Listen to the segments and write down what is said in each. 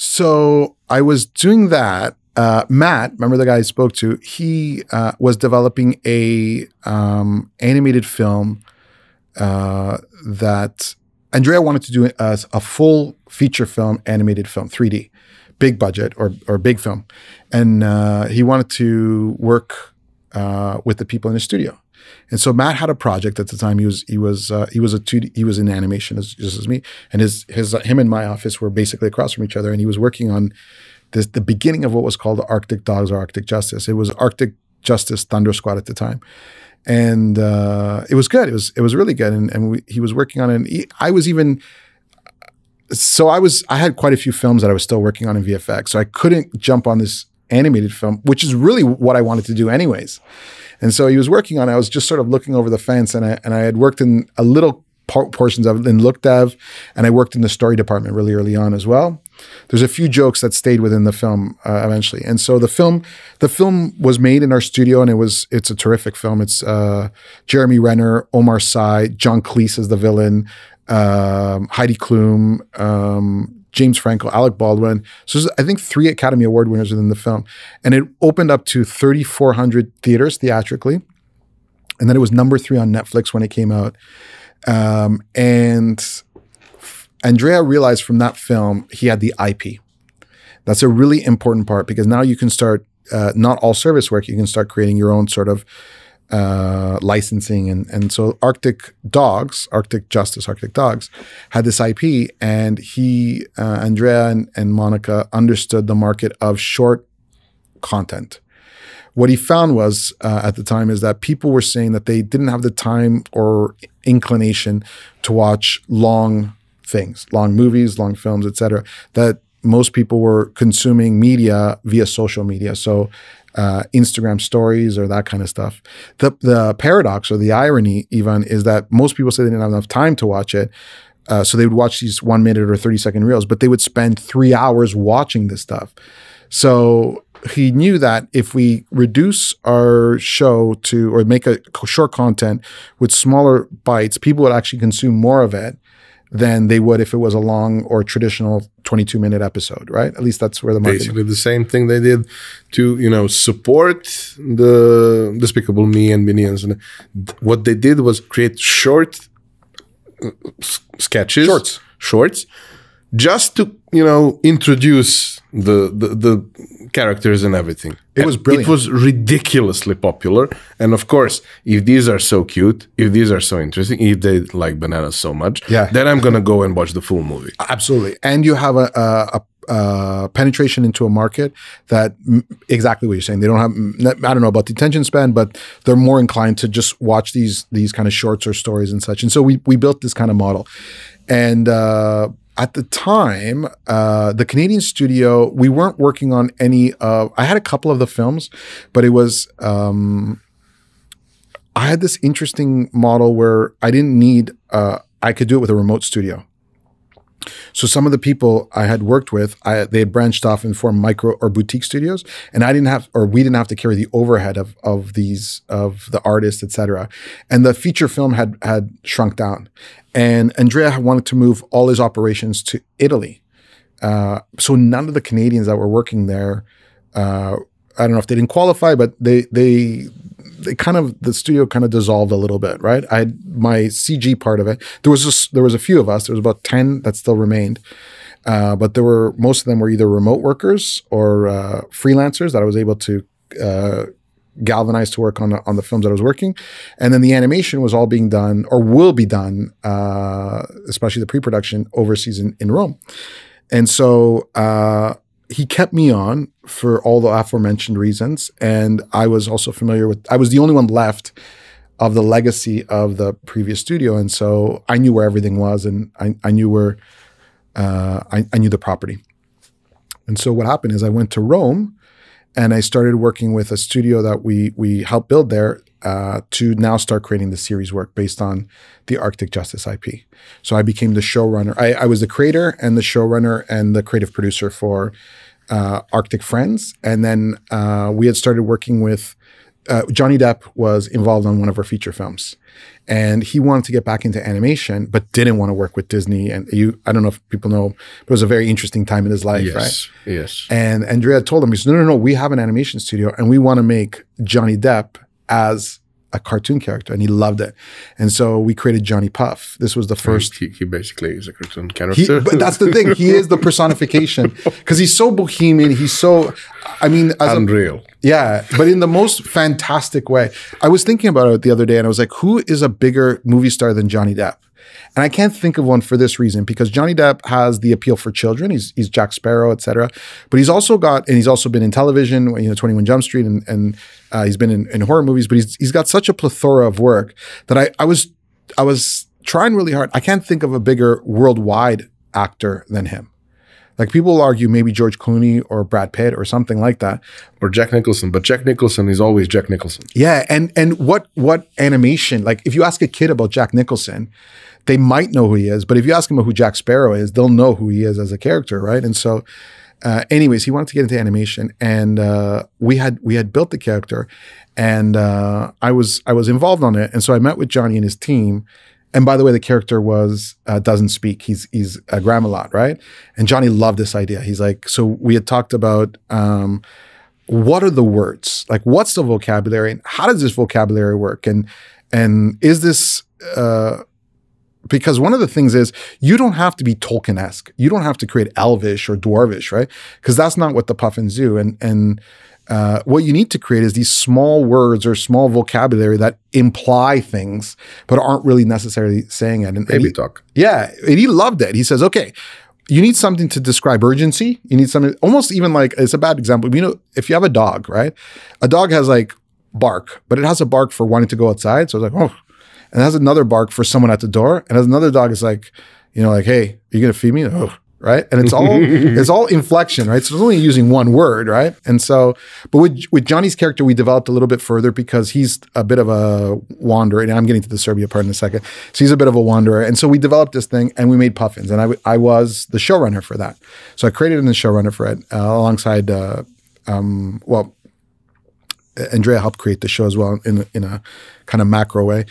So I was doing that. Matt, remember the guy I spoke to? He was developing a animated film that Andrea wanted to do a full feature film, animated film, 3D, big budget or big film, and he wanted to work with the people in the studio. And so Matt had a project at the time. He was in animation just as me, and him and my office were basically across from each other, and he was working on the beginning of what was called Arctic Dogs or Arctic Justice. It was Arctic Justice Thunder Squad at the time. And it was good. It was really good. And he was working on it. And I had quite a few films that I was still working on in VFX. So I couldn't jump on this animated film, which is really what I wanted to do anyways. And so he was working on it. I was just sort of looking over the fence, and I had worked in a little portions of it in look dev, and I worked in the story department really early on as well. There's a few jokes that stayed within the film eventually. And so the film was made in our studio, and it's a terrific film. It's Jeremy Renner, Omar Sy, John Cleese as the villain, Heidi Klum, James Franco, Alec Baldwin. So there's, I think, 3 Academy Award winners within the film. And it opened up to 3,400 theaters theatrically. And then it was number 3 on Netflix when it came out. And Andrea realized from that film he had the IP. That's a really important part, because now you can start, not all service work, you can start creating your own sort of licensing. And so Arctic Dogs, Arctic Justice, Arctic Dogs had this IP, and Andrea and Monica understood the market of short content. What he found was at the time is that people were saying that they didn't have the time or inclination to watch long things, long movies, long films, etc. That most people were consuming media via social media. So Instagram stories or that kind of stuff. The paradox or the irony even is that most people say they didn't have enough time to watch it. So they would watch these 1 minute or 30-second reels, but they would spend 3 hours watching this stuff. So he knew that if we reduce our show to, or make a short content with smaller bites, people would actually consume more of it than they would if it was a long or traditional 22-minute episode, right? At least that's where the market. Basically the same thing they did to, support the Despicable Me and Minions. And what they did was create short sketches, shorts, just to, introduce the characters and everything. It was brilliant. It was ridiculously popular. And of course, if these are so cute, if these are so interesting, if they like bananas so much, then I'm going to go and watch the full movie. Absolutely. And you have a penetration into a market that, exactly what you're saying, they don't have, I don't know about the attention span, but they're more inclined to just watch these kind of shorts or stories and such. And so we built this kind of model. And at the time, the Canadian studio, we weren't working on any of, I had a couple of the films, but it was, I had this interesting model where I didn't need, I could do it with a remote studio. So some of the people I had worked with, they had branched off and formed micro or boutique studios, and we didn't have to carry the overhead of the artists, etc. And the feature film had shrunk down, and Andrea wanted to move all his operations to Italy. So none of the Canadians that were working there, I don't know if they didn't qualify, but they kind of, the studio kind of dissolved a little bit, right? I had my CG part of it. There was a few of us. There was about 10 that still remained, but most of them were either remote workers or freelancers that I was able to galvanize to work on the films that I was working, and then the animation was all being done or will be done, especially the pre-production overseas in Rome, and so. He kept me on for all the aforementioned reasons. And I was also familiar with, I was the only one left of the legacy of the previous studio. And so I knew where everything was, and I knew where, I knew the property. And so what happened is I went to Rome and I started working with a studio that we helped build there to now start creating the series work based on the Arctic Justice IP. So I became the showrunner. I was the creator and the showrunner and the creative producer for Arctic Friends. And then we had started working with Johnny Depp was involved on one of our feature films, and he wanted to get back into animation, but didn't want to work with Disney. And I don't know if people know, but it was a very interesting time in his life, right? Yes. And Andrea told him, he said, no, we have an animation studio, and we want to make Johnny Depp as a cartoon character, and he loved it. And so we created Johnny Puff. This was the first. He basically is a cartoon character. But that's the thing. He is the personification because he's so bohemian. He's so, I mean, unreal. Yeah, but in the most fantastic way. I was thinking about it the other day, and I was like, who is a bigger movie star than Johnny Depp? And I can't think of one for this reason, because Johnny Depp has the appeal for children. He's Jack Sparrow, etc. But he's also been in television, 21 Jump Street, and he's been in horror movies. But he's got such a plethora of work that I was trying really hard. I can't think of a bigger worldwide actor than him. Like, people will argue maybe George Clooney or Brad Pitt or something like that. Or Jack Nicholson, but Jack Nicholson is always Jack Nicholson. Yeah, and what animation, like if you ask a kid about Jack Nicholson, they might know who he is, but if you ask them who Jack Sparrow is, they'll know who he is as a character, right? And so anyways, he wanted to get into animation, and we had built the character, and I was involved on it. And so I met with Johnny and his team. And by the way, the character doesn't speak. He's a Gramalot, right? And Johnny loved this idea. He's like, so we had talked about what are the words? Like, what's the vocabulary? And how does this vocabulary work? And is this because one of the things is, you don't have to be Tolkien-esque. You don't have to create Elvish or Dwarvish, right? Because that's not what the Puffins do. And what you need to create is these small words or small vocabulary that imply things, but aren't really necessarily saying it. And Baby talk. Yeah, and he loved it. He says, okay, you need something to describe urgency. You need something, almost even like, it's a bad example. If you have a dog, right? A dog has like bark, but it has a bark for wanting to go outside. So it's like, oh. And it has another bark for someone at the door. And has another dog is like, like, hey, are you going to feed me? Oh, right? And it's all inflection, right? So it's only using one word, right? And so, but with Johnny's character, we developed a little bit further because he's a bit of a wanderer. And I'm getting to the Serbia part in a second. So he's a bit of a wanderer. And so we developed this thing, and we made Puffins. And I was the showrunner for that. So I created and the showrunner for it alongside, Andrea helped create the show as well in a kind of macro way.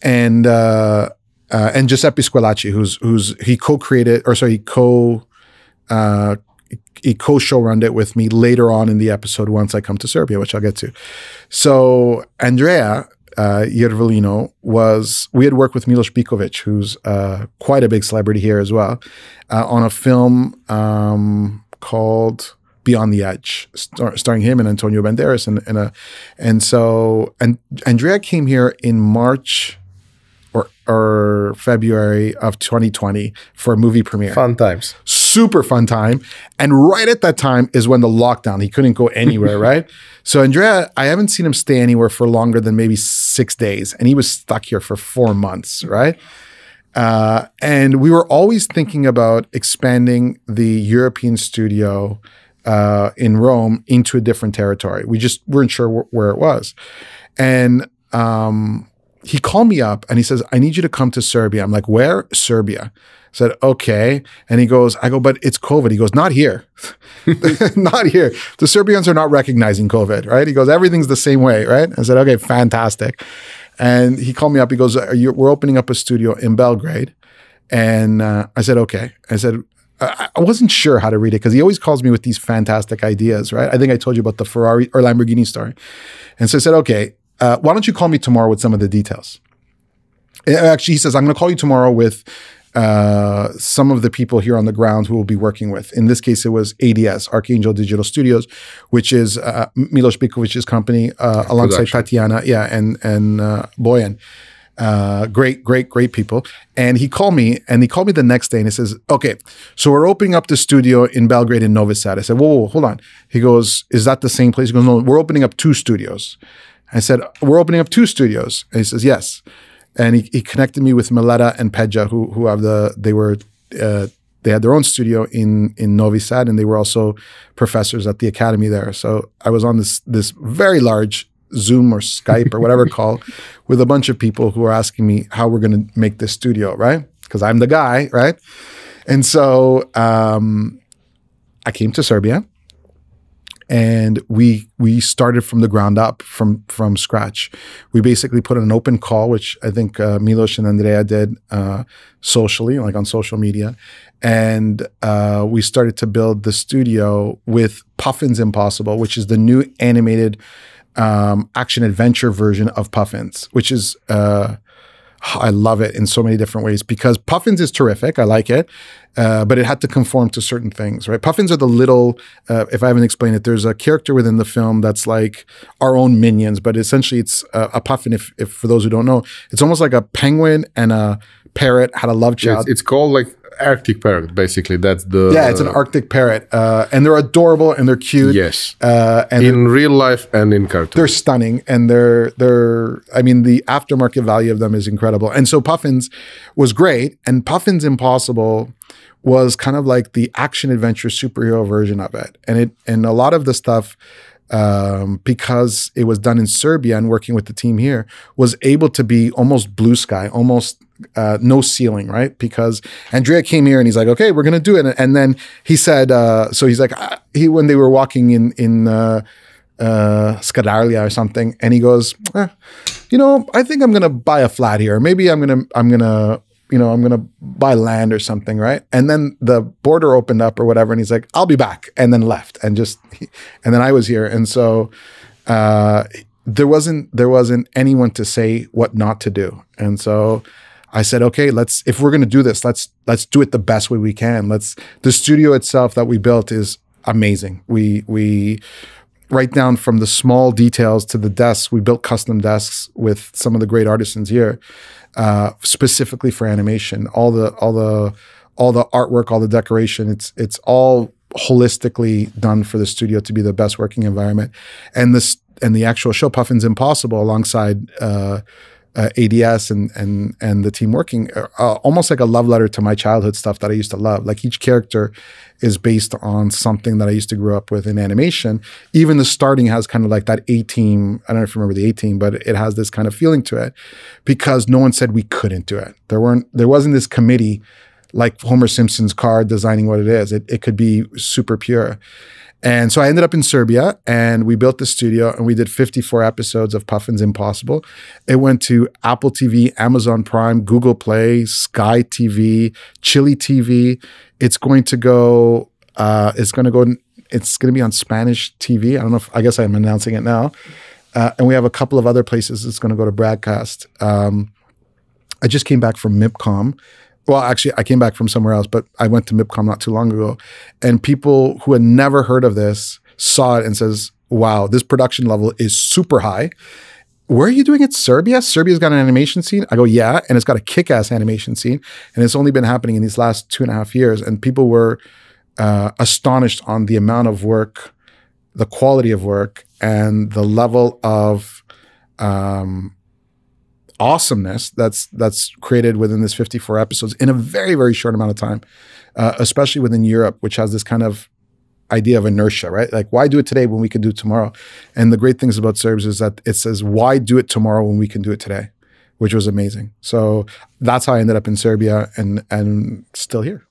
And Giuseppe Squillaci, he co-created, he co-showrunned it with me later on in the episode once I come to Serbia, which I'll get to. So Andrea Jervolino we had worked with Miloš Biković, who's quite a big celebrity here as well, on a film called Beyond the Edge, starring him and Antonio Banderas, and Andrea came here in March or February of 2020 for a movie premiere. Fun times. Super fun time. And right at that time is when the lockdown, he couldn't go anywhere, right? So Andrea, I haven't seen him stay anywhere for longer than maybe 6 days. And he was stuck here for 4 months, right? And we were always thinking about expanding the European studio in Rome into a different territory. We just weren't sure where it was. And he called me up and he says, I need you to come to Serbia. I'm like, where? Serbia. I said, okay. And I go, but it's COVID. He goes, not here. Not here. The Serbians are not recognizing COVID, right? He goes, everything's the same way, right? I said, okay, fantastic. And he called me up. He goes, we're opening up a studio in Belgrade. And I said, okay. I said, I wasn't sure how to read it because he always calls me with these fantastic ideas, right? I think I told you about the Ferrari or Lamborghini story. And so I said, okay, why don't you call me tomorrow with some of the details? Actually, he says, I'm going to call you tomorrow with some of the people here on the ground who we'll be working with. In this case, it was ADS, Archangel Digital Studios, which is Miloš Bikovic's company alongside Tatiana, and Bojan. Great people. And he called me the next day and he says, okay, so we're opening up the studio in Belgrade and Novi Sad. I said, whoa, hold on. He goes, is that the same place? He goes, no, we're opening up 2 studios. I said, we're opening up 2 studios. And he says, yes. And he connected me with Mileta and Pedja, who have they had their own studio in Novi Sad, and they were also professors at the academy there. So I was on this very large Zoom or Skype or whatever call with a bunch of people who are asking me how we're going to make this studio, right? Because I'm the guy, right? And so I came to Serbia, and we started from the ground up, from scratch. We basically put an open call, which I think Milos and Andrea did socially, like on social media, and we started to build the studio with Puffin's Impossible, which is the new animated action adventure version of Puffin's, which is I love it in so many different ways, because Puffin's is terrific. I like it, but it had to conform to certain things, right? Puffins are the little, if I haven't explained it, there's a character within the film that's like our own minions, but essentially it's a puffin, if for those who don't know, it's almost like a penguin and a parrot had a love child. It's called like Arctic parrot, basically. That's the it's an Arctic parrot, and they're adorable and they're cute. Yes, and in real life and in cartoon, they're stunning, and they're. I mean, the aftermarket value of them is incredible. And so Puffin's was great, and Puffin's Impossible was kind of like the action adventure superhero version of it, and a lot of the stuff. Because it was done in Serbia and working with the team here, was able to be almost blue sky, almost no ceiling, right? Because Andrea came here and he's like, okay, we're going to do it. And then he said, so he's like, when they were walking in Skadarlia or something, and he goes, you know, I think I'm going to buy a flat here. Maybe I'm going to buy land or something, right? And then the border opened up or whatever, and he's like, I'll be back, and then left, and then I was here, and so there wasn't anyone to say what not to do, and so I said, okay, if we're gonna do this, let's do it the best way we can. The studio itself that we built is amazing. We right down from the small details to the desks. We built custom desks with some of the great artisans here. Specifically for animation, all the artwork, all the decoration, it's all holistically done for the studio to be the best working environment. And the actual show, Puffin's Impossible, alongside ADS and the team working, almost like a love letter to my childhood stuff that I used to love. Like each character is based on something that I used to grow up with in animation. Even the starting has kind of like that A-team. I don't know if you remember the A-team, but it has this kind of feeling to it because no one said we couldn't do it. There wasn't this committee like Homer Simpson's car designing what it is. It could be super pure. And so I ended up in Serbia, and we built the studio, and we did 54 episodes of Puffin's Impossible. It went to Apple TV, Amazon Prime, Google Play, Sky TV, Chili TV. It's going to be on Spanish TV. I guess I'm announcing it now. And we have a couple of other places it's going to go to broadcast. I just came back from MIPCOM. Well, actually, I came back from somewhere else, but I went to MIPCOM not too long ago. And people who had never heard of this saw it and says, wow, this production level is super high. Where are you doing it? Serbia? Serbia's got an animation scene? I go, yeah. And it's got a kick-ass animation scene. And it's only been happening in these last 2.5 years. And people were astonished on the amount of work, the quality of work, and the level of awesomeness that's created within this 54 episodes in a very, very short amount of time, especially within Europe, which has this kind of idea of inertia, right? Like, why do it today when we can do it tomorrow? And the great things about Serbs is that it says, why do it tomorrow when we can do it today? Which was amazing. So that's how I ended up in Serbia and still here.